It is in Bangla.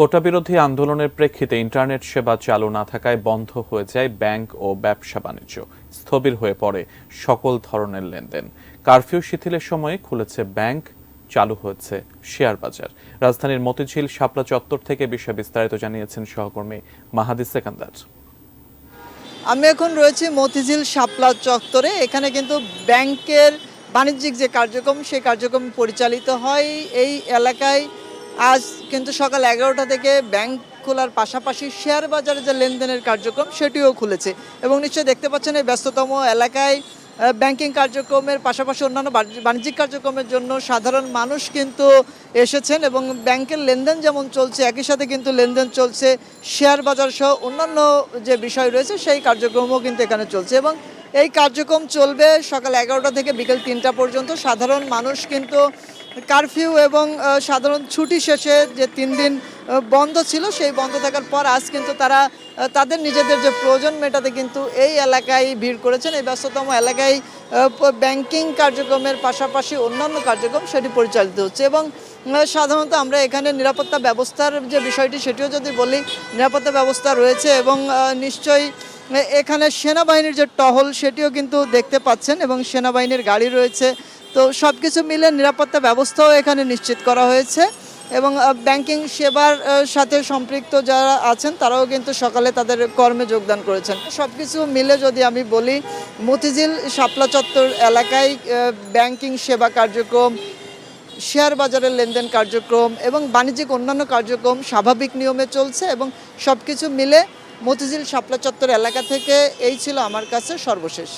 কোটা বিরোধী আন্দোলনের প্রেক্ষিতে ইন্টারনেট সেবা চালু না থাকায় বন্ধ হয়ে যায় ব্যাংক ও ব্যবসা বাণিজ্য। স্থবির হয়ে পড়ে সকল ধরনের লেনদেন। কারফিউ শিথিলের সময়ে খুলেছে ব্যাংক, চালু হয়েছে শেয়ার বাজার। রাজধানীর মতিঝিল শাপলা চত্বর থেকে বিষয়ে বিস্তারিত জানিয়েছেন সহকর্মী মাহাদি সেকান্দার। আমি এখন রয়েছি মতিঝিল শাপলা চত্বরে। এখানে কিন্তু ব্যাংকের বাণিজ্যিক যে কার্যক্রম সেই কার্যক্রম পরিচালিত হয় এই এলাকায়। আজ কিন্তু সকাল 11টা থেকে ব্যাংক খোলার পাশাপাশি শেয়ার বাজারে যে লেনদেনের কার্যক্রম সেটিও খুলেছে এবং নিশ্চয়ই দেখতে পাচ্ছেন এই ব্যস্ততম এলাকায় ব্যাংকিং কার্যক্রমের পাশাপাশি অন্যান্য বাণিজ্যিক কার্যক্রমের জন্য সাধারণ মানুষ কিন্তু এসেছেন এবং ব্যাংকের লেনদেন যেমন চলছে একই সাথে কিন্তু লেনদেন চলছে শেয়ার বাজার সহ অন্যান্য যে বিষয় রয়েছে সেই কার্যক্রমও কিন্তু এখানে চলছে এবং এই কার্যক্রম চলবে সকাল 11টা থেকে বিকেল 3টা পর্যন্ত। সাধারণ মানুষ কিন্তু কারফিউ এবং সাধারণ ছুটি শেষে যে 3 দিন বন্ধ ছিল সেই বন্ধ থাকার পর আজ কিন্তু তারা তাদের নিজেদের যে প্রয়োজন মেটাতে কিন্তু এই এলাকায় ভিড় করেছেন। এই ব্যস্ততম এলাকায় ব্যাংকিং কার্যক্রমের পাশাপাশি অন্যান্য কার্যক্রম সেটি পরিচালিত হচ্ছে এবং সাধারণত আমরা এখানে নিরাপত্তা ব্যবস্থার যে বিষয়টি সেটিও যদি বলি, নিরাপত্তা ব্যবস্থা রয়েছে এবং নিশ্চয়ই এখানে সেনাবাহিনীর যে টহল সেটিও কিন্তু দেখতে পাচ্ছেন এবং সেনাবাহিনীর গাড়ি রয়েছে। তো সব কিছু মিলে নিরাপত্তা ব্যবস্থাও এখানে নিশ্চিত করা হয়েছে এবং ব্যাংকিং সেবার সাথে সম্পৃক্ত যারা আছেন তারাও কিন্তু সকালে তাদের কর্মে যোগদান করেছেন। সব কিছু মিলে যদি আমি বলি, মতিঝিল শাপলা চত্বর এলাকায় ব্যাংকিং সেবা কার্যক্রম, শেয়ার বাজারের লেনদেন কার্যক্রম এবং বাণিজ্যিক অন্যান্য কার্যক্রম স্বাভাবিক নিয়মে চলছে এবং সব কিছু মিলে মতিঝিল শাপলা চত্বর এলাকা থেকে এই ছিল আমার কাছে সর্বশেষ।